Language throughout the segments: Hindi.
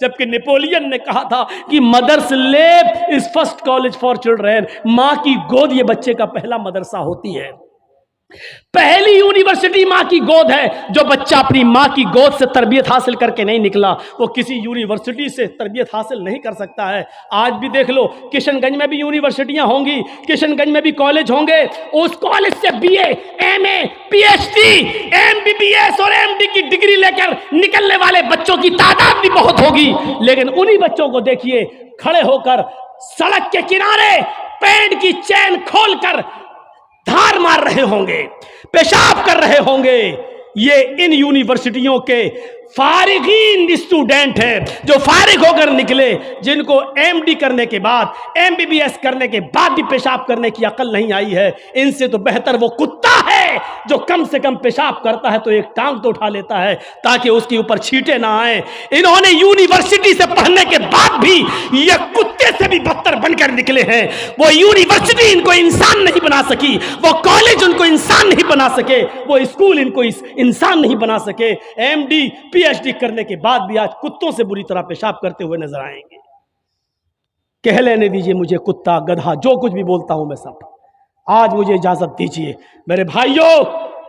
जबकि नेपोलियन ने कहा था कि mother's lap is first college for children. माँ की गोद ये बच्चे का पहला मदरसा होती है, पहली यूनिवर्सिटी मां की गोद है। जो बच्चा अपनी मां की गोद से तरबियत हासिल करके नहीं निकला वो किसी यूनिवर्सिटी से तरबियत हासिल नहीं कर सकता है। आज भी देख लो, किशनगंज में भी यूनिवर्सिटियां होंगी, किशनगंज में भी कॉलेज होंगे, उस कॉलेज से बीए, एमए, पीएचडी, एमबीबीएस और एमडी की डिग्री लेकर निकलने वाले बच्चों की तादाद भी बहुत होगी। लेकिन उन्हीं बच्चों को देखिए खड़े होकर सड़क के किनारे पैंट की चैन खोलकर धार मार रहे होंगे, पेशाब कर रहे होंगे। ये इन यूनिवर्सिटियों के फारिगीन स्टूडेंट हैं जो फारिग होकर निकले, जिनको एमडी करने के बाद, एमबीबीएस करने के बाद भी पेशाब करने की अकल नहीं आई है। इनसे तो बेहतर वो कुत्ता है जो कम से कम पेशाब करता है तो एक टांग तो उठा लेता है ताकि उसके ऊपर छींटे ना आए। इन्होंने यूनिवर्सिटी से पढ़ने के बाद भी ये कुत्ते से भी बदतर बनकर निकले हैं। वो यूनिवर्सिटी इनको इंसान नहीं बना सकी, वो कॉलेज उनको इंसान नहीं बना सके, वो स्कूल इनको इंसान नहीं बना सके। एमडी पीएचडी करने के बाद भी आज कुत्तों से बुरी तरह पेशाब करते हुए नजर आएंगे। कह लेने दीजिए मुझे कुत्ता, गधा, जो कुछ भी बोलता हूं मैं सब। आज मुझे इजाजत दीजिए मेरे भाइयों।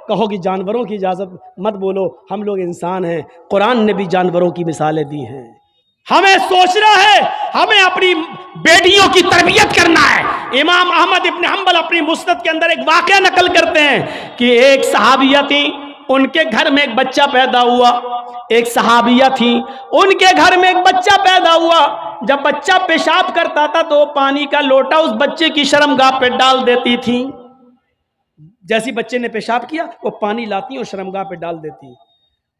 कहो कि जानवरों की इजाजत मत बोलो, हम लोग इंसान हैं। कुरान ने भी जानवरों की मिसालें दी हैं। हमें सोचना है, हमें अपनी बेटियों की तरबियत करना है। इमाम अहमद इब्न हंबल अपनी मुस्नद के अंदर एक वाकया नकल करते हैं कि एक सहाबिया थी, उनके घर में एक बच्चा पैदा हुआ। एक सहाबिया थी, उनके घर में एक बच्चा पैदा हुआ। जब बच्चा पेशाब करता था तो पानी का लोटा उस बच्चे की शर्मगाह पे डाल देती थी। जैसी बच्चे ने पेशाब किया वो पानी लाती और शर्मगाह पे डाल देती।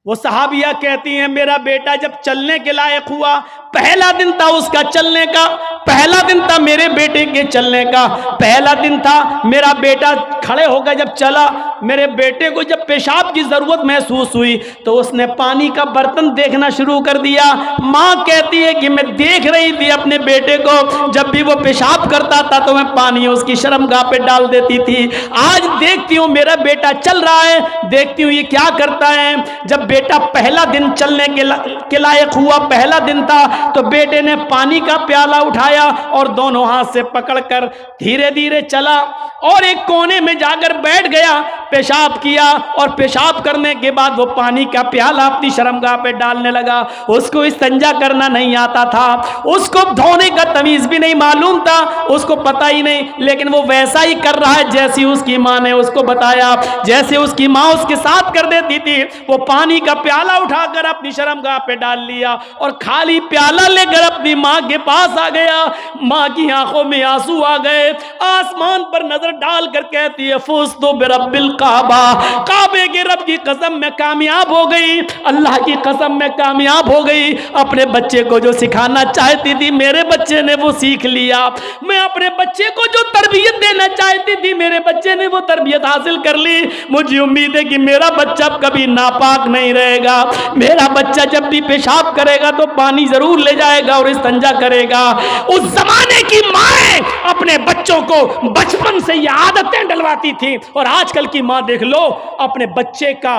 वो सहाबिया कहती हैं मेरा बेटा जब चलने के लायक हुआ, पहला दिन था उसका चलने का, पहला दिन था मेरे बेटे के चलने का, पहला दिन था मेरा बेटा खड़े होकर जब चला, मेरे बेटे को जब पेशाब की जरूरत महसूस हुई तो उसने पानी का बर्तन देखना शुरू कर दिया। माँ कहती है कि मैं देख रही थी अपने बेटे को, जब भी वो पेशाब करता था तो मैं पानी उसकी शर्मगाह पे डाल देती थी। आज देखती हूँ मेरा बेटा चल रहा है, देखती हूँ ये क्या करता है। जब बेटा पहला दिन चलने के लायक हुआ, पहला दिन था, तो बेटे ने पानी का प्याला उठाया और दोनों हाथ से पकड़कर धीरे धीरे चला और एक कोने में जाकर बैठ गया, पेशाब किया और पेशाब करने के बाद वो पानी का प्याला अपनी शर्मगाह पे डालने लगा। उसको इस्तिंजा करना नहीं आता था, उसको धोने का तमीज भी नहीं मालूम था, उसको पता ही नहीं, लेकिन वो वैसा ही कर रहा है जैसी उसकी माँ ने उसको बताया। जैसे उसकी माँ उसके साथ कर देती थी, वो पानी का प्याला उठाकर अपनी शर्मगाह पे डाल लिया और खाली प्याला लेकर अपनी माँ के पास आ गया। माँ की आंखों में आंसू आ गए, आसमान पर नजर डालकर कहती है फुज़्तु बिरब्बिल काबा, काबे के रब की कसम में कामयाब हो गई, अल्लाह की कसम में कामयाब हो गई। अपने बच्चे को जो सिखाना चाहती थी मेरे बच्चे ने वो सीख लिया। मैं अपने बच्चे को जो तरबियत देना चाहती थी मेरे बच्चे ने वो तरबियत हासिल कर ली। मुझे उम्मीद है कि मेरा बच्चा कभी नापाक नहीं रहेगा। मेरा बच्चा जब भी पेशाब करेगा तो पानी जरूर ले जाएगा और इस्तिंजा करेगा। उस जमाने की माएं अपने बच्चों को बचपन से ये आदतें डलवाती थी और आजकल की माँ देख लो अपने बच्चे का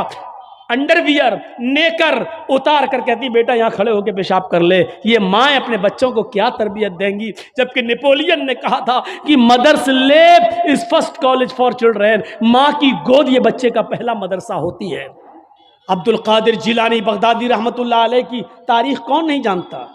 अंडरवियर नेकर उतार कर कहती बेटा यहाँ खड़े होकर पेशाब कर ले। ये माएँ अपने बच्चों को क्या तरबियत देंगी। जबकि नेपोलियन ने कहा था कि mother's lap is first college for children, माँ की गोद ये बच्चे का पहला मदरसा होती है। अब्दुल कादिर जिलानी बगदादी रहमतुल्लाह अलैह की तारीख कौन नहीं जानता,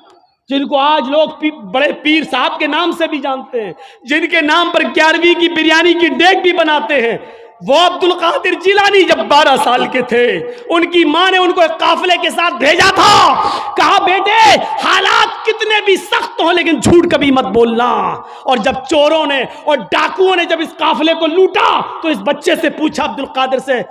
जिनको आज लोग बड़े पीर साहब के नाम से भी जानते हैं, जिनके नाम पर 11वीं की बिरयानी की डेग भी बनाते हैं। वो अब्दुल कादिर जिलानी जब 12 साल के थे उनकी माँ ने उनको एक काफिले के साथ भेजा था, कहा बेटे हालात कितने भी सख्त हो लेकिन झूठ कभी मत बोलना। और जब चोरों ने और डाकुओं ने जब इस काफिले को लूटा तो इस बच्चे से पूछा अब्दुल कादिर से,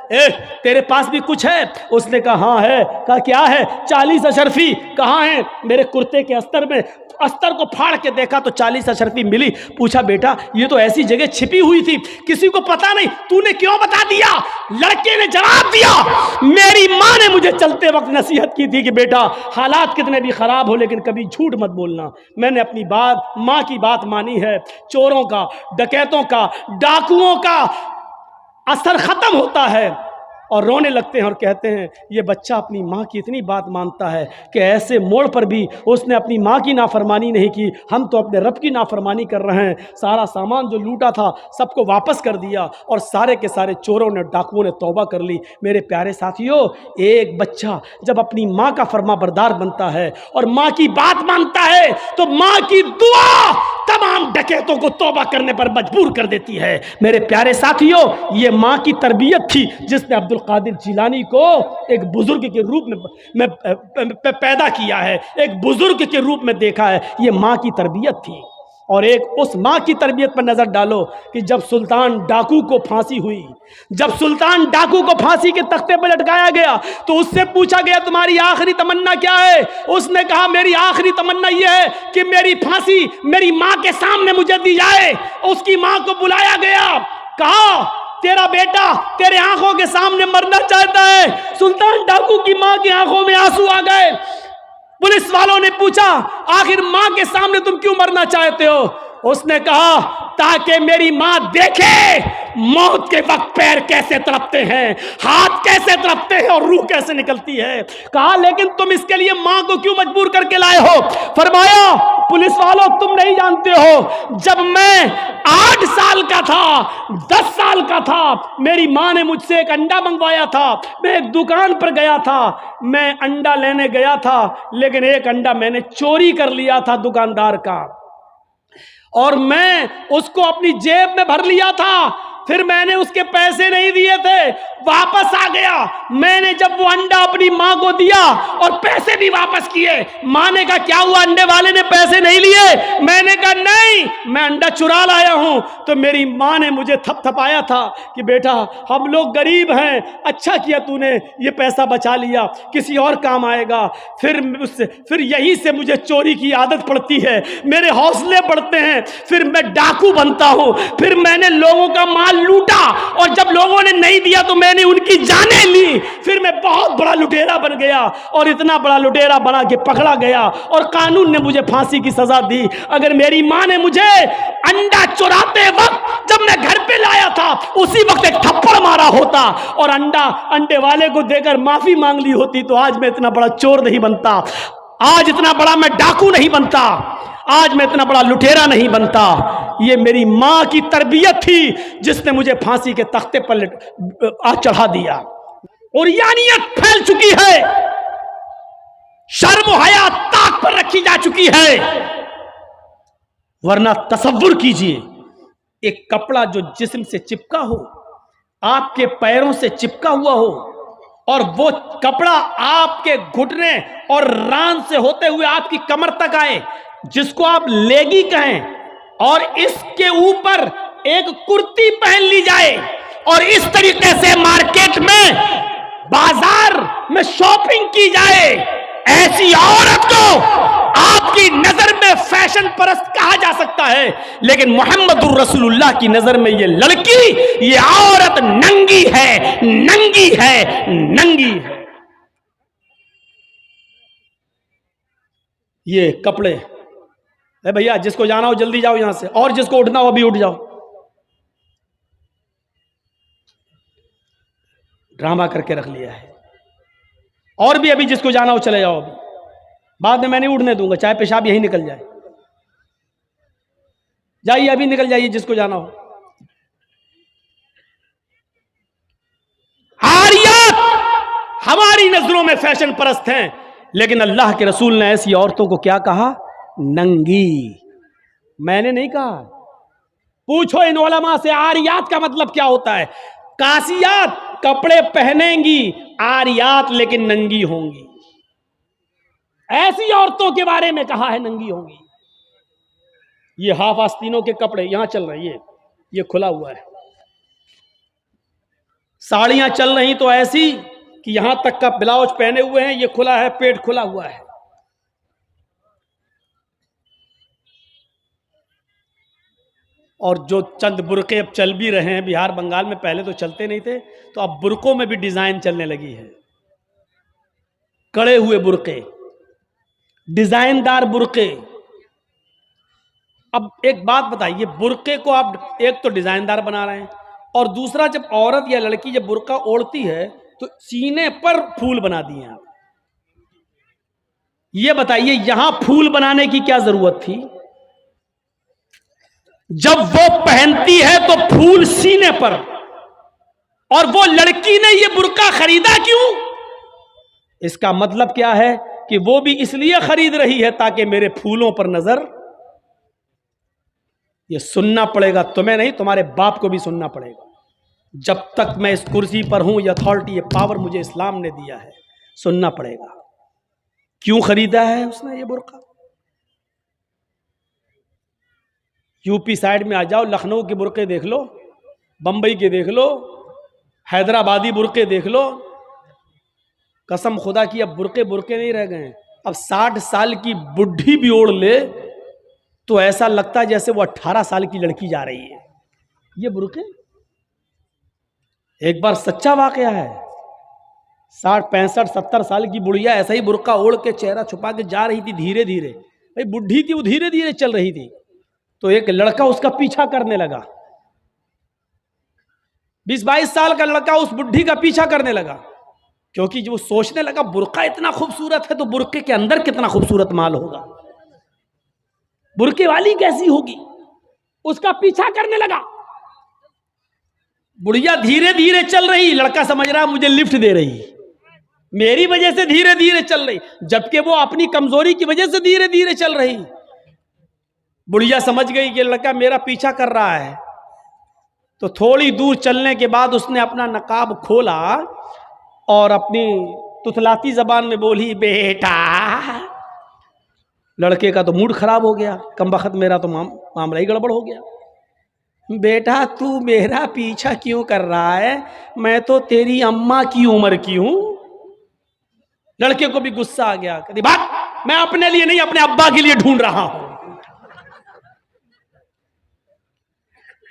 तेरे पास भी कुछ है? उसने कहा हाँ है। कहा क्या है? 40 अशरफी। कहाँ है? मेरे कुर्ते के अस्तर में। अस्तर को फाड़ के देखा तो 40 अशरफी मिली। पूछा बेटा ये तो ऐसी जगह छिपी हुई थी किसी को पता नहीं, तूने क्यों बता दिया? लड़के ने जवाब दिया मेरी माँ ने मुझे चलते वक्त नसीहत की थी कि बेटा हालात कितने भी खराब हो लेकिन कभी झूठ मत बोलना। मैंने अपनी बात, माँ की बात मानी है। चोरों का, डकैतों का, डाकुओं का असर खत्म होता है और रोने लगते हैं और कहते हैं ये बच्चा अपनी माँ की इतनी बात मानता है कि ऐसे मोड़ पर भी उसने अपनी माँ की नाफरमानी नहीं की, हम तो अपने रब की नाफरमानी कर रहे हैं। सारा सामान जो लूटा था सबको वापस कर दिया और सारे के सारे चोरों ने, डाकुओं ने तौबा कर ली। मेरे प्यारे साथियों, एक बच्चा जब अपनी माँ का फरमाबरदार बनता है और माँ की बात मानता है तो माँ की दुआ तमाम डकैतों को तौबा करने पर मजबूर कर देती है। मेरे प्यारे साथियों, ये माँ की तरबियत थी जिसने अब्दुल कादिर जिलानी को एक बुजुर्ग के रूप में पैदा किया है, एक बुजुर्ग के रूप में देखा है। ये माँ की तरबियत थी। और एक उस माँ की तरबियत पर नजर डालो कि जब सुल्तान डाकू को फांसी हुई, जब सुल्तान डाकू को फांसी के तख्ते पर लटकाया गया तो उससे पूछा गया तुम्हारी आखिरी तमन्ना क्या है? उसने कहा मेरी आखिरी तमन्ना यह है कि मेरी फांसी मेरी माँ के सामने मुझे दी जाए। उसकी माँ को बुलाया गया, कहा तेरा बेटा तेरे आंखों के सामने मरना चाहता है। सुल्तान डाकू की माँ की आंखों में आंसू आ गए। पुलिस वालों ने पूछा आखिर मां के सामने तुम क्यों मरना चाहते हो? उसने कहा ताकि मेरी मां देखे मौत के वक्त पैर कैसे तड़पते हैं, हाथ कैसे तड़पते हैं और रूह कैसे निकलती है। कहा लेकिन तुम इसके लिए मां को क्यों मजबूर करके लाए हो? फरमाया पुलिस वालों तुम नहीं जानते हो, जब मैं 8 साल का था, 10 साल का था, मेरी मां ने मुझसे एक अंडा मंगवाया था। मैं एक दुकान पर गया था, मैं अंडा लेने गया था, लेकिन एक अंडा मैंने चोरी कर लिया था दुकानदार का और मैं उसको अपनी जेब में भर लिया था। फिर मैंने उसके पैसे नहीं दिए थे, वापस आ गया। मैंने जब वो अंडा अपनी माँ को दिया और पैसे भी वापस किए, माँ ने कहा क्या हुआ, अंडे वाले ने पैसे नहीं लिए? मैंने कहा नहीं, मैं अंडा चुरा लाया हूं। तो मेरी माँ ने मुझे थपथपाया था कि बेटा हम लोग गरीब हैं, अच्छा किया तूने ये पैसा बचा लिया, किसी और काम आएगा। फिर यहीं से मुझे चोरी की आदत पड़ती है, मेरे हौसले बढ़ते हैं, फिर मैं डाकू बनता हूं। फिर मैंने लोगों का माल लूटा और जब लोगों ने नहीं दिया तो मैंने उनकी जानें ली। फिर मैं बहुत बड़ा लुटेरा बन गया और इतना बड़ा लुटेरा बना के पकड़ा गया और कानून ने मुझे फांसी की सजा दी। अगर मेरी मां ने मुझे अंडा चुराते वक्त जब मैं घर पे लाया था उसी वक्त एक थप्पड़ मारा होता और अंडे वाले को देकर माफी मांग ली होती तो आज मैं इतना बड़ा चोर नहीं बनता, आज इतना बड़ा मैं डाकू नहीं बनता, आज मैं इतना बड़ा लुटेरा नहीं बनता। ये मेरी माँ की तरबियत थी जिसने मुझे फांसी के तख्ते पर चढ़ा दिया। और यानियत फैल चुकी है, शर्म हया ताक पर रखी जा चुकी है। वरना तसव्वुर कीजिए, एक कपड़ा जो जिस्म से चिपका हो, आपके पैरों से चिपका हुआ हो और वो कपड़ा आपके घुटने और रान से होते हुए आपकी कमर तक आए, जिसको आप लेगी कहें, और इसके ऊपर एक कुर्ती पहन ली जाए और इस तरीके से मार्केट में, बाजार में शॉपिंग की जाए, ऐसी औरत को आपकी नजर में फैशन परस्त कहा जा सकता है, लेकिन मोहम्मदुर रसूलुल्लाह की नजर में ये लड़की, ये औरत नंगी है, नंगी है, नंगी है। ये कपड़े भैया, जिसको जाना हो जल्दी जाओ यहां से, और जिसको उठना हो अभी उठ जाओ। ड्रामा करके रख लिया है। और भी अभी जिसको जाना हो चले जाओ, अभी बाद में मैं नहीं उठने दूंगा, चाहे पेशाब यहीं निकल जाए। जाइए अभी निकल जाइए जिसको जाना हो। आरियात हमारी नजरों में फैशन परस्त हैं, लेकिन अल्लाह के रसूल ने ऐसी औरतों को क्या कहा? नंगी। मैंने नहीं कहा, पूछो इन उलमा से आरियात का मतलब क्या होता है। कासियात कपड़े पहनेंगी, आरियात लेकिन नंगी होंगी। ऐसी औरतों के बारे में कहा है नंगी होंगी। ये हाफ आस्तीनों के कपड़े यहां चल रहे हैं, ये खुला हुआ है। साड़ियां चल रही तो ऐसी कि यहां तक का ब्लाउज पहने हुए हैं, ये खुला है, पेट खुला हुआ है। और जो चंद बुरके अब चल भी रहे हैं बिहार बंगाल में, पहले तो चलते नहीं थे, तो अब बुरकों में भी डिजाइन चलने लगी है। कड़े हुए बुरके, डिजाइनदार बुरके। अब एक बात बताइए, बुरके को आप एक तो डिजाइनदार बना रहे हैं, और दूसरा, जब औरत या लड़की जब बुर्का ओढ़ती है तो सीने पर फूल बना दिए आप। ये बताइए यहां फूल बनाने की क्या जरूरत थी? जब वो पहनती है तो फूल सीने पर, और वो लड़की ने ये बुर्का खरीदा क्यों? इसका मतलब क्या है कि वो भी इसलिए खरीद रही है ताकि मेरे फूलों पर नजर। ये सुनना पड़ेगा तुम्हें नहीं, तुम्हारे बाप को भी सुनना पड़ेगा। जब तक मैं इस कुर्सी पर हूं, ये अथॉरिटी, ये पावर मुझे इस्लाम ने दिया है, सुनना पड़ेगा। क्यों खरीदा है उसने ये बुर्का? यूपी साइड में आ जाओ, लखनऊ के बुर्के देख लो, बंबई के देख लो, हैदराबादी बुर्के देख लो। कसम खुदा की अब बुर्के बुर्के नहीं रह गए। अब 60 साल की बुढ़ी भी ओढ़ ले तो ऐसा लगता है जैसे वो 18 साल की लड़की जा रही है। ये बुर्के एक बार सच्चा वाकया है। 60, 65, 70 साल की बुढ़िया ऐसा ही बुर्का ओढ़ के चेहरा छुपा के जा रही थी धीरे धीरे। भाई बुढ़ी थी वो, धीरे धीरे चल रही थी, तो एक लड़का उसका पीछा करने लगा। 20-22 साल का लड़का उस बुढ़ी का पीछा करने लगा, क्योंकि जो सोचने लगा बुर्का इतना खूबसूरत है तो बुर्के के अंदर कितना खूबसूरत माल होगा, बुर्के वाली कैसी होगी। उसका पीछा करने लगा। बुढ़िया धीरे धीरे चल रही, लड़का समझ रहा मुझे लिफ्ट दे रही, मेरी वजह से धीरे धीरे चल रही, जबकि वो अपनी कमजोरी की वजह से धीरे धीरे चल रही। बुढ़िया समझ गई कि लड़का मेरा पीछा कर रहा है, तो थोड़ी दूर चलने के बाद उसने अपना नकाब खोला और अपनी तुतलाती जबान में बोली, बेटा। लड़के का तो मूड खराब हो गया, कमबख्त मेरा तो मामला ही गड़बड़ हो गया। बेटा तू मेरा पीछा क्यों कर रहा है? मैं तो तेरी अम्मा की उम्र की हूं। लड़के को भी गुस्सा आ गया, कहती बात, मैं अपने लिए नहीं अपने अब्बा के लिए ढूंढ रहा हूं।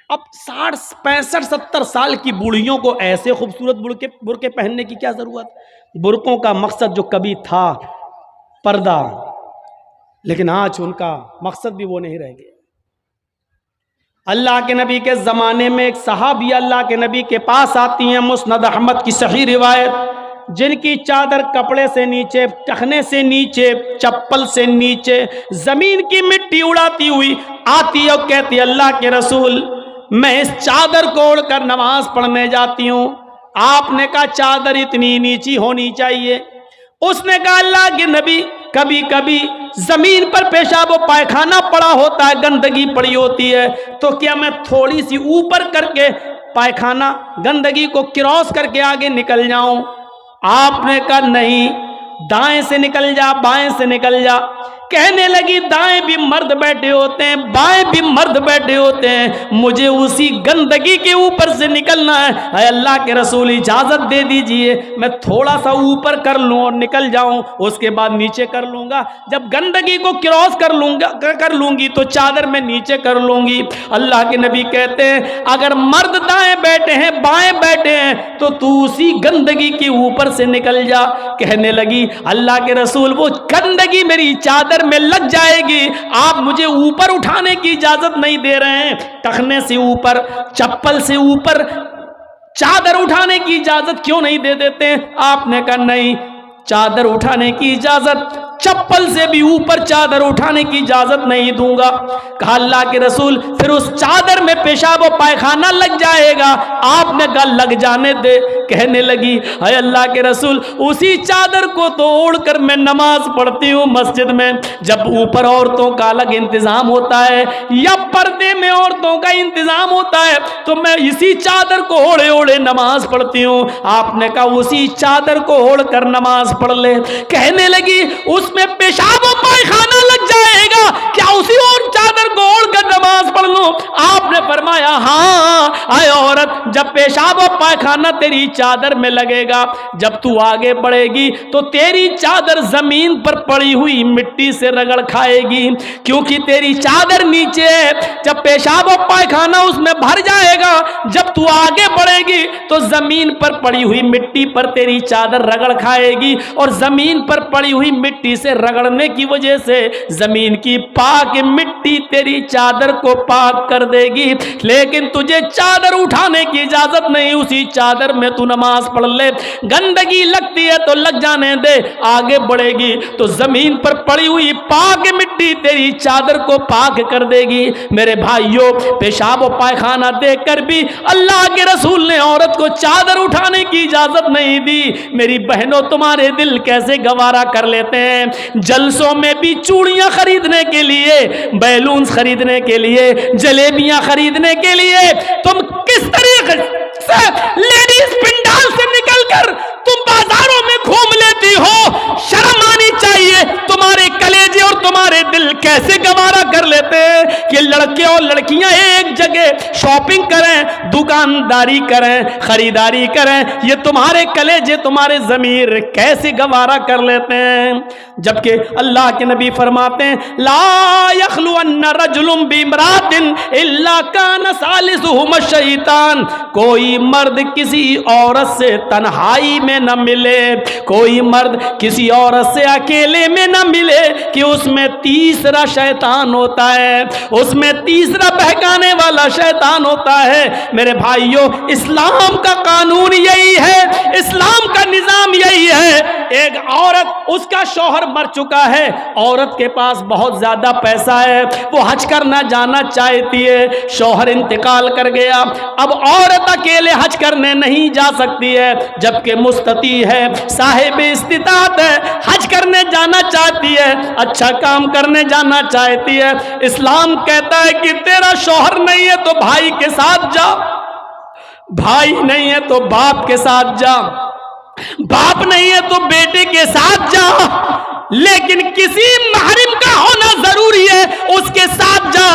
अब 60, 65, 70 साल की बूढ़ियों को ऐसे खूबसूरत बुर्के पहनने की क्या जरूरत? बुर्कों का मकसद जो कभी था पर्दा, लेकिन आज उनका मकसद भी वो नहीं रह गया। अल्लाह के नबी के ज़माने में एक सहाबी अल्लाह के नबी के पास आती हैं, मुस्नद अहमद की सही रिवायत, जिनकी चादर कपड़े से नीचे, टखने से नीचे, चप्पल से नीचे ज़मीन की मिट्टी उड़ाती हुई आती और कहती, अल्लाह के रसूल मैं इस चादर को ओढ़कर नमाज पढ़ने जाती हूँ। आपने कहा चादर इतनी नीची होनी चाहिए। उसने कहा अल्लाह के नबी कभी कभी जमीन पर पेशाब व पायखाना पड़ा होता है, गंदगी पड़ी होती है, तो क्या मैं थोड़ी सी ऊपर करके पायखाना गंदगी को क्रॉस करके आगे निकल जाऊं? आपने कहा नहीं, दाएं से निकल जा, बाएं से निकल जा। कहने लगी दाएं भी मर्द बैठे होते हैं, बाएं भी मर्द बैठे होते हैं, मुझे उसी गंदगी के ऊपर से निकलना है। अल्लाह के रसूल इजाजत दे दीजिए, मैं थोड़ा सा ऊपर कर लूं और निकल जाऊं, उसके बाद नीचे कर लूंगा। जब गंदगी को क्रॉस कर लूंगी तो चादर में नीचे कर लूंगी। अल्लाह के नबी कहते हैं अगर मर्द दाएं बैठे हैं, बाएं बैठे हैं, तो तू उसी गंदगी के ऊपर से निकल जा। कहने लगी अल्लाह के रसूल वो गंदगी मेरी चादर में लग जाएगी, आप मुझे ऊपर उठाने की इजाजत नहीं दे रहे हैं, टखने से ऊपर, चप्पल से ऊपर चादर उठाने की इजाजत क्यों नहीं दे देते? आपने कहा नहीं, चादर उठाने की इजाजत, चप्पल से भी ऊपर चादर उठाने की इजाजत नहीं दूंगा। कहा अल्लाह के रसूल फिर उस चादर में पेशाब और पायखाना लग जाएगा। आपने कहा लग जाने दे। कहने लगी है अल्लाह के रसूल उसी चादर को तो ओढ़कर मैं नमाज पढ़ती हूँ मस्जिद में। जब ऊपर औरतों का अलग इंतजाम होता है या पर्दे में औरतों का इंतजाम होता है, तो मैं इसी चादर को ओढ़े ओढ़े नमाज पढ़ती हूँ। आपने कहा उसी चादर को ओढ़कर नमाज पढ़ ले। कहने लगी उसमें पेशाब और पायखाना लग जाएगा, क्या उसी और चादर को ओढ़कर नमाज पढ़ लूं? आपने फरमाया हाँ। आए औरत जब पेशाब और पायखाना तेरी चादर में लगेगा। जब तू आगे बढ़ेगी तो तेरी चादर जमीन पर पड़ी हुई मिट्टी से रगड़ खाएगी, क्योंकि तेरी चादर नीचे है। जब पेशाब और पायखाना उसमें भर जाएगा, जब तू आगे बढ़ेगी तो जमीन पर पड़ी हुई मिट्टी पर तेरी चादर रगड़ खाएगी, और जमीन पर पड़ी हुई मिट्टी से रगड़ने की वजह से जमीन की पाक मिट्टी तेरी चादर को पाक कर देगी। लेकिन तुझे चादर उठाने की इजाजत नहीं, उसी चादर में तू नमाज पढ़ ले। गंदगी लगती है तो लग जाने दे, आगे बढ़ेगी तो जमीन पर पड़ी हुई पाक मिट्टी तेरी चादर को पाक कर देगी। मेरे भाइयों, पेशाब और पायखाना देखकर भी अल्लाह के रसूल ने औरत को चादर उठाने की इजाजत नहीं दी। मेरी बहनों, तुम्हारे दिल कैसे गवारा कर लेते हैं। जलसों में भी चूड़ियां खरीदने के लिए, बैलून्स खरीदने के लिए, जलेबियां खरीदने के लिए तुम किस तरीके से लेडीज पिंडाल से निकलकर तुम बाजारों में घूम लेती हो। शर्म आनी चाहिए। तुम्हारे कलेजे और तुम्हारे दिल कैसे गवारा कर लेते हैं कि लड़के और लड़कियां एक जगह शॉपिंग करें, दुकानदारी करें, खरीदारी करें। ये तुम्हारे कलेजे, तुम्हारे ज़मीर कैसे गवारा कर लेते हैं। जबकि अल्लाह के नबी फरमाते हैं, ला यखलुअन्न रजुलुम बिमरातिन इल्ला कान सालिसुहुम शैतान। कोई मर्द किसी औरत से तन्हाई में न मिले, कोई मर्द किसी औरत से अकेले में न मिले कि उसमें तीसरा शैतान होता है, उसमें तीसरा बहकाने वाला शैतान होता है। मेरे भाइयों, इस्लाम का कानून यही है, इस्लाम का निजाम यही है। एक औरत, उसका शौहर मर चुका है, औरत के पास बहुत ज्यादा पैसा है, वो हज करना जाना चाहती है, शौहर इंतकाल कर गया। अब औरत अकेले हज करने नहीं जा सकती है, जबकि मुस्तती है, साहिब इस्तिताअत है, हज करने जाना चाहती है, अच्छा काम करने जाना चाहती है। इस्लाम कहता है कि तेरा शौहर नहीं है तो भाई के साथ जा, भाई नहीं है तो बाप के साथ जा, बाप नहीं है तो बेटे के साथ जा, लेकिन किसी महरिम का होना जरूरी है, उसके साथ जा।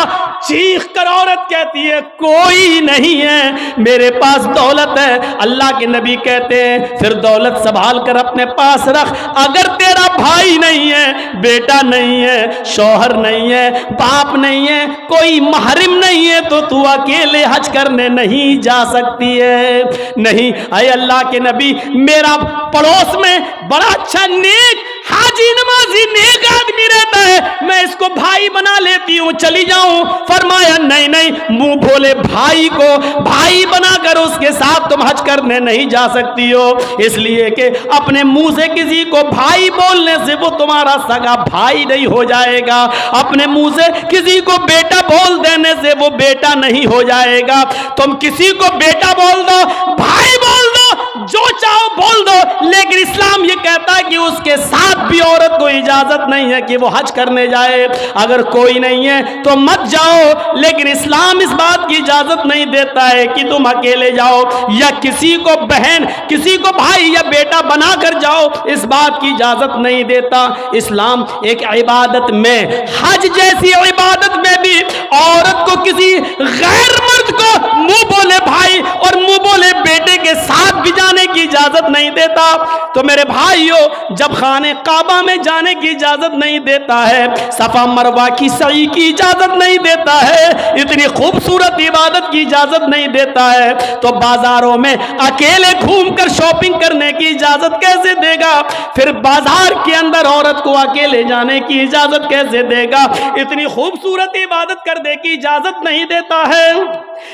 चीख कर औरत कहती है, कोई नहीं है, मेरे पास दौलत है। अल्लाह के नबी कहते हैं, फिर दौलत संभाल कर अपने पास रख। अगर तेरा भाई नहीं है, बेटा नहीं है, शौहर नहीं है, बाप नहीं है, कोई महरिम नहीं है, तो तू अकेले हज करने नहीं जा सकती है। नहीं, अय अल्लाह के नबी, मेरा पड़ोस में बड़ा अच्छा नेक हाजी नमाजी नेक आदमी रहता है, मैं इसको भाई बना लेती हूँ, चली जाऊं। फरमाया, नहीं नहीं, मुंह भोले भाई को भाई बनाकर उसके साथ तुम हज करने नहीं जा सकती हो, इसलिए कि अपने मुंह से किसी को भाई बोलने से वो तुम्हारा सगा भाई नहीं हो जाएगा, अपने मुंह से किसी को बेटा बोल देने से वो बेटा नहीं हो जाएगा। तुम किसी को बेटा बोल दो, भाई बोल दो, जो चाहो बोल दो, लेकिन इस्लाम ये कहता है कि उसके साथ भी औरत को इजाजत नहीं है कि वो हज करने जाए। अगर कोई नहीं है तो मत जाओ, लेकिन इस्लाम इस बात की इजाजत नहीं देता है कि तुम अकेले जाओ या किसी को बहन, किसी को भाई या बेटा बनाकर जाओ, इस बात की इजाजत नहीं देता। इस्लाम एक इबादत में, हज जैसी इबादत में भी औरत को किसी गैर मर्द को मुंह बोले भाई और मुंह बोले बेटे के साथ भी जाने की इजाजत नहीं देता। तो मेरे भाइयों, जब खाने काबा में जाने की इजाजत नहीं देता है, सफा मरवा की सई की इजाजत नहीं देता है, इतनी खूबसूरत इबादत की इजाजत नहीं देता है, तो बाजारों में अकेले घूमकर शॉपिंग करने की इजाजत कैसे देगा? फिर बाजार के अंदर औरत को अकेले जाने की इजाजत कैसे देगा? इतनी खूबसूरत इबादत करने की इजाजत नहीं देता है,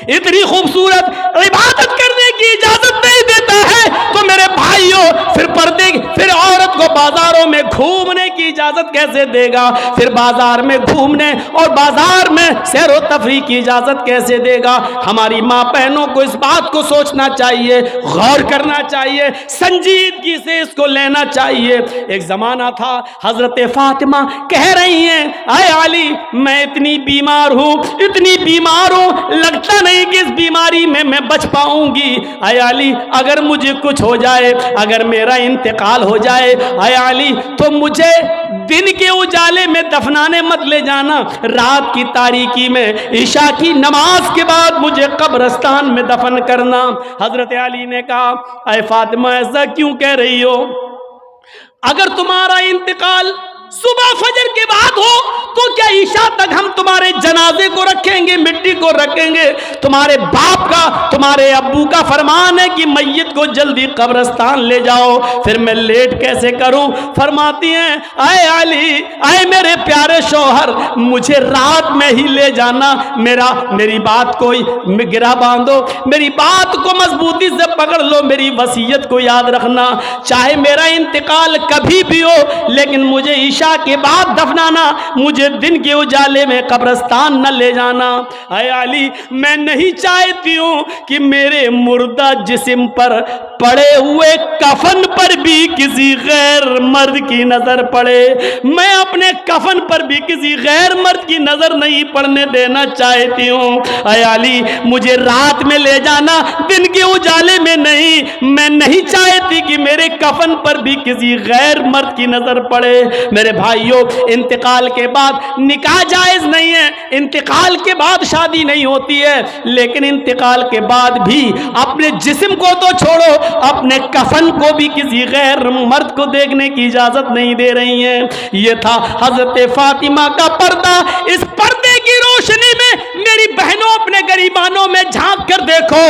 इतनी खूबसूरत इबादत करने की इजाजत नहीं देता है, तो मेरे भाइयों, फिर औरत को बाजारों में घूमने की इजाजत कैसे देगा? फिर बाजार में घूमने और बाजार में सैर व तफरीह की इजाजत कैसे देगा? हमारी माँ बहनों को इस बात को सोचना चाहिए, गौर करना चाहिए, संजीदगी से इसको लेना चाहिए। एक जमाना था, हजरत फातिमा कह रही हैं, आए अली, मैं इतनी बीमार हूँ, इतनी बीमार हूँ, लगता नहीं कि इस बीमारी में मैं बच पाऊंगी। आए अली, अगर मुझे कुछ हो जाए, अगर मेरा इंतकाल हो जाए आए अली तो मुझे दिन के उजाले में दफनाने मत ले जाना, रात की तारीकी में ईशा की नमाज के बाद मुझे कब्रिस्तान में दफन करना। हजरत अली ने कहा, अय फातिमा ऐसा क्यों कह रही हो? अगर तुम्हारा इंतकाल सुबह फजर के बाद हो तो क्या ईशा तक हम तुम्हारे जनाजे को रखेंगे, मिट्टी को रखेंगे? तुम्हारे बाप का, तुम्हारे अब्बू का फरमान है कि मैयत को जल्दी कब्रिस्तान ले जाओ, फिर मैं लेट कैसे करूं? फरमाती हैं, आए अली, आए मेरे प्यारे शौहर, मुझे रात में ही ले जाना, मेरी बात को गिरा बांधो, मेरी बात को मजबूती से पकड़ लो, मेरी वसीयत को याद रखना, चाहे मेरा इंतकाल कभी भी हो लेकिन मुझे ईशा के बाद दफनाना, मुझे दिन के उजाले में कब्रिस्तान न ले जाना। अय अली, मैं नहीं चाहती हूं कि मेरे मुर्दा जिस्म पर पड़े हुए कफन पर भी किसी गैर मर्द की नजर पड़े, मैं अपने कफन पर भी किसी गैर मर्द की नजर नहीं पड़ने देना चाहती हूं। अय अली, मुझे रात में ले जाना, दिन के उजाले में नहीं। मैं नहीं चाहती कि मेरे कफन पर भी किसी गैर मर्द की नजर पड़े। मेरे भाइयों, इंतकाल के बाद निकाह जायज नहीं है, इंतकाल के बाद शादी नहीं होती है, लेकिन इंतकाल के बाद भी अपने जिस्म को तो छोड़ो, अपने कफन को भी किसी गैर मर्द को देखने की इजाजत नहीं दे रही हैं। यह था हजरत फातिमा का पर्दा। इस पर्दे की रोशनी में मेरी बहनों, अपने गरीबानों में झांक कर देखो,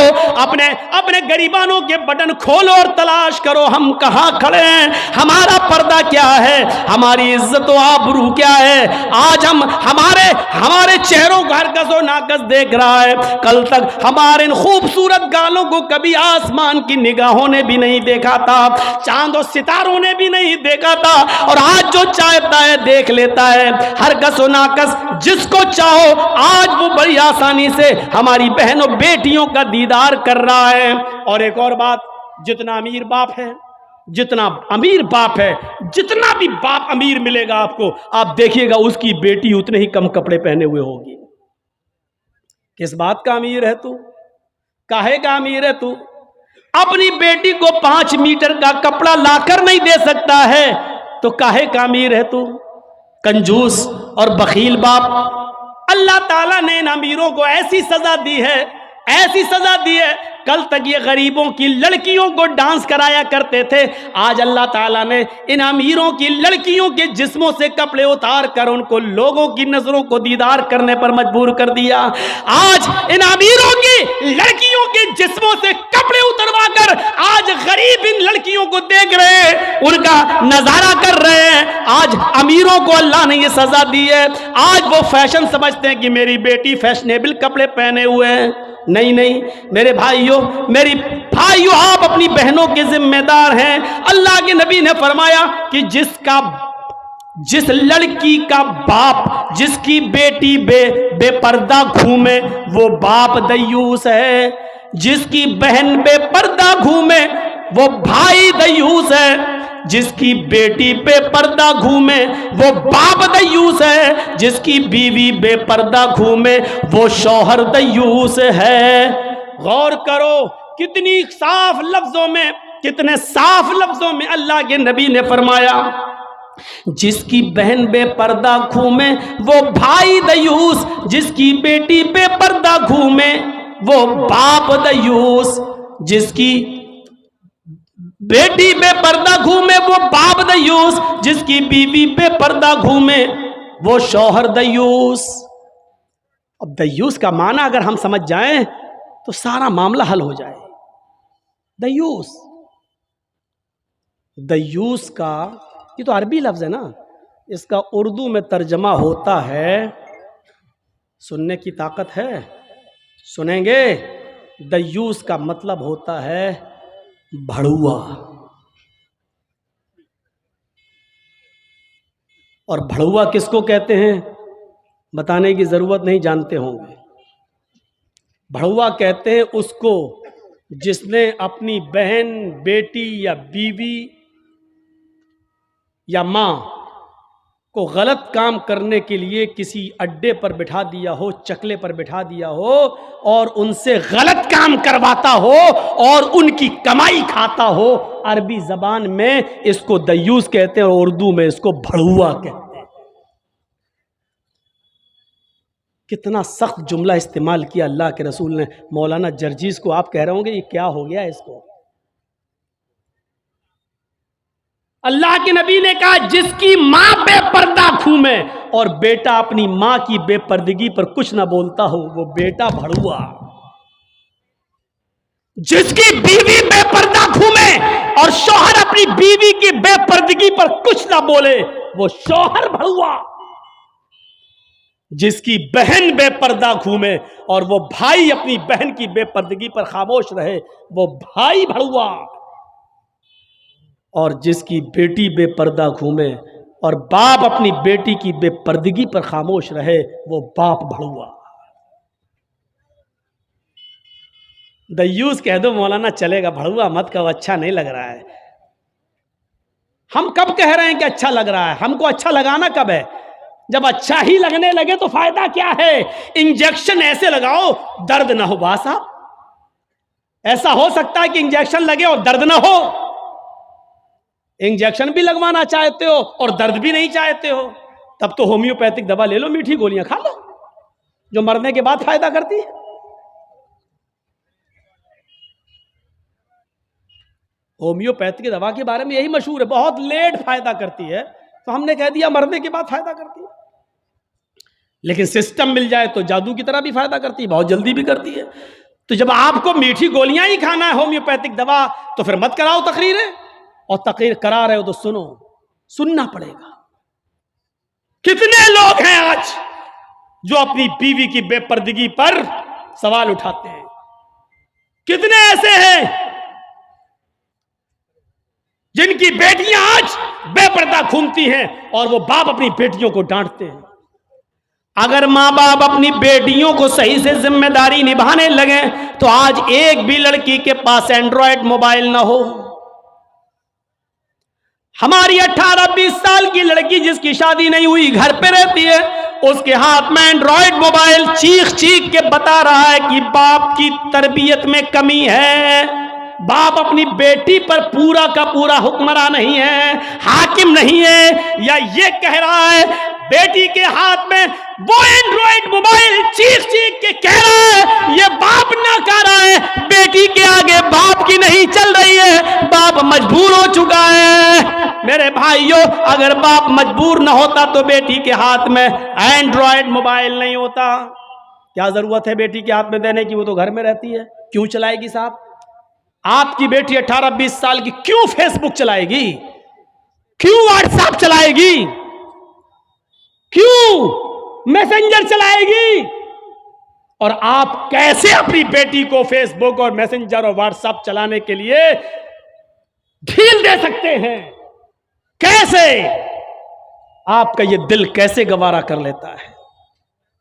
अपने गरीबानों के बटन खोलो और तलाश करो हम कहां खड़े हैं, हमारा पर्दा क्या है, हमारी इज्जत व आबरू क्या है। आज हमारे चेहरों को हरकस और नाकस देख रहा है, कल तक हमारे इन खूबसूरत गालों को कभी आसमान की निगाहों ने भी नहीं देखा था, चांद और सितारों ने भी नहीं देखा था, और आज जो चाहता है देख लेता है, हरकस और नाकस जिसको चाहो आज वो बड़ी आसानी से हमारी बहनों बेटियों का दीदार कर रहा है। और एक और बात, जितना अमीर बाप है, जितना अमीर बाप है, जितना भी बाप अमीर मिलेगा आपको, आप देखिएगा उसकी बेटी उतने ही कम कपड़े पहने हुए होगी। किस बात का अमीर है तू? काहे का अमीर है तू? अपनी बेटी को 5 मीटर का कपड़ा लाकर नहीं दे सकता है तो काहे का अमीर है तू? कंजूस और बखील बाप। अल्लाह ताला ने इन अमीरों को ऐसी सजा दी है, ऐसी सजा दी है, कल तक ये गरीबों की लड़कियों को डांस कराया करते थे, आज अल्लाह ताला ने इन अमीरों की लड़कियों के जिस्मों से कपड़े उतार कर उनको लोगों की नजरों को दीदार करने पर मजबूर कर दिया। आज इन अमीरों की लड़कियों के जिस्मों से कपड़े उतरवा कर आज गरीब इन लड़कियों को देख रहे हैं, उनका नजारा कर रहे हैं। आज अमीरों को अल्लाह ने ये सजा दी है। आज वो फैशन समझते हैं कि मेरी बेटी फैशनेबल कपड़े पहने हुए हैं। नहीं नहीं मेरे भाइयों, आप अपनी बहनों के जिम्मेदार हैं। अल्लाह के नबी ने फरमाया कि जिस लड़की का बाप, जिसकी बेटी बेपर्दा घूमे वो बाप दयूस है, जिसकी बहन बेपर्दा घूमे वो भाई दयूस है, जिसकी बेटी बेपर्दा घूमे वो बाप दयूस है, जिसकी बीवी बेपर्दा घूमे वो शौहर दयूस है। गौर करो कितनी साफ लफ्जों में, कितने साफ लफ्जों में अल्लाह के नबी ने फरमाया, जिसकी बहन बेपर्दा घूमे वो भाई दयूस, जिसकी बेटी बेपर्दा घूमे वो बाप दयूस, जिसकी बेटी बेपर्दा घूमे वो बाप दयूस, जिसकी बीवी बेपर्दा घूमे वो शौहर दयूस। अब दयूस का माना अगर हम समझ जाएं तो सारा मामला हल हो जाए। दयूस का ये तो अरबी लफ्ज है ना, इसका उर्दू में तर्जमा होता है, सुनने की ताकत है, सुनेंगे। दयूस का मतलब होता है भड़ुआ। और भड़ुआ किसको कहते हैं बताने की जरूरत नहीं, जानते होंगे। भड़ुआ कहते हैं उसको जिसने अपनी बहन, बेटी या बीवी या माँ को गलत काम करने के लिए किसी अड्डे पर बिठा दिया हो, चकले पर बिठा दिया हो और उनसे गलत काम करवाता हो और उनकी कमाई खाता हो, अरबी जबान में इसको दयूस कहते हैं और उर्दू में इसको भड़ुआ कहते हैं। कितना सख्त जुमला इस्तेमाल किया अल्लाह के रसूल ने। मौलाना जर्जीस को आप कह रहे होंगे ये क्या हो गया इसको। अल्लाह के नबी ने कहा जिसकी मां बेपर्दा घूमे और बेटा अपनी मां की बेपर्दगी पर कुछ ना बोलता हो वो बेटा भड़ुआ। जिसकी बीवी बेपर्दा घूमे और शौहर अपनी बीवी की बेपर्दगी पर कुछ ना बोले वो शौहर भड़ुआ। जिसकी बहन बेपर्दा घूमे और वो भाई अपनी बहन की बेपर्दगी पर खामोश रहे वो भाई भड़ुआ। और जिसकी बेटी बेपर्दा घूमे और बाप अपनी बेटी की बेपर्दगी पर खामोश रहे वो बाप भड़ुआ। दयूस कह दो मौलाना चलेगा, भड़ुआ मत कहो, अच्छा नहीं लग रहा है। हम कब कह रहे हैं कि अच्छा लग रहा है? हमको अच्छा लगाना कब है? जब अच्छा ही लगने लगे तो फायदा क्या है? इंजेक्शन ऐसे लगाओ दर्द ना हो। बात साहब, ऐसा हो सकता है कि इंजेक्शन लगे और दर्द ना हो? इंजेक्शन भी लगवाना चाहते हो और दर्द भी नहीं चाहते हो, तब तो होम्योपैथिक दवा ले लो, मीठी गोलियां खा लो जो मरने के बाद फायदा करती है। होम्योपैथिक दवा के बारे में यही मशहूर है, बहुत लेट फायदा करती है, तो हमने कह दिया मरने के बाद फायदा करती है। लेकिन सिस्टम मिल जाए तो जादू की तरह भी फायदा करती है, बहुत जल्दी भी करती है। तो जब आपको मीठी गोलियां ही खाना है होम्योपैथिक दवा, तो फिर मत कराओ तकरीरें, और तकरीर करा रहे हो तो सुनो, सुनना पड़ेगा। कितने लोग हैं आज जो अपनी बीवी की बेपर्दगी पर सवाल उठाते हैं? कितने ऐसे हैं जिनकी बेटियां आज बेपर्दा घूमती हैं और वो बाप अपनी बेटियों को डांटते हैं? अगर मां बाप अपनी बेटियों को सही से जिम्मेदारी निभाने लगे तो आज एक भी लड़की के पास एंड्रॉयड मोबाइल ना हो। हमारी 18-20 साल की लड़की जिसकी शादी नहीं हुई घर पे रहती है, उसके हाथ में एंड्रॉयड मोबाइल, चीख चीख के बता रहा है कि बाप की तरबियत में कमी है, बाप अपनी बेटी पर पूरा का पूरा हुक्मरान नहीं है, हाकिम नहीं है। या ये कह रहा है बेटी के हाथ में वो एंड्रॉयड मोबाइल चीख चीख के कह रहा है ये बाप ना कर रहा है, बेटी के आगे बाप की नहीं चल रही है, बाप मजबूर हो चुका है। मेरे भाइयों, अगर बाप मजबूर ना होता तो बेटी के हाथ में एंड्रॉयड मोबाइल नहीं होता। क्या जरूरत है बेटी के हाथ में देने की? वो तो घर में रहती है, क्यों चलाएगी साहब? आपकी बेटी 18-20 साल की क्यों फेसबुक चलाएगी? क्यों व्हाट्सएप चलाएगी? क्यों मैसेंजर चलाएगी? और आप कैसे अपनी बेटी को फेसबुक और मैसेंजर और व्हाट्सएप चलाने के लिए ढील दे सकते हैं? कैसे? आपका ये दिल कैसे गवारा कर लेता है?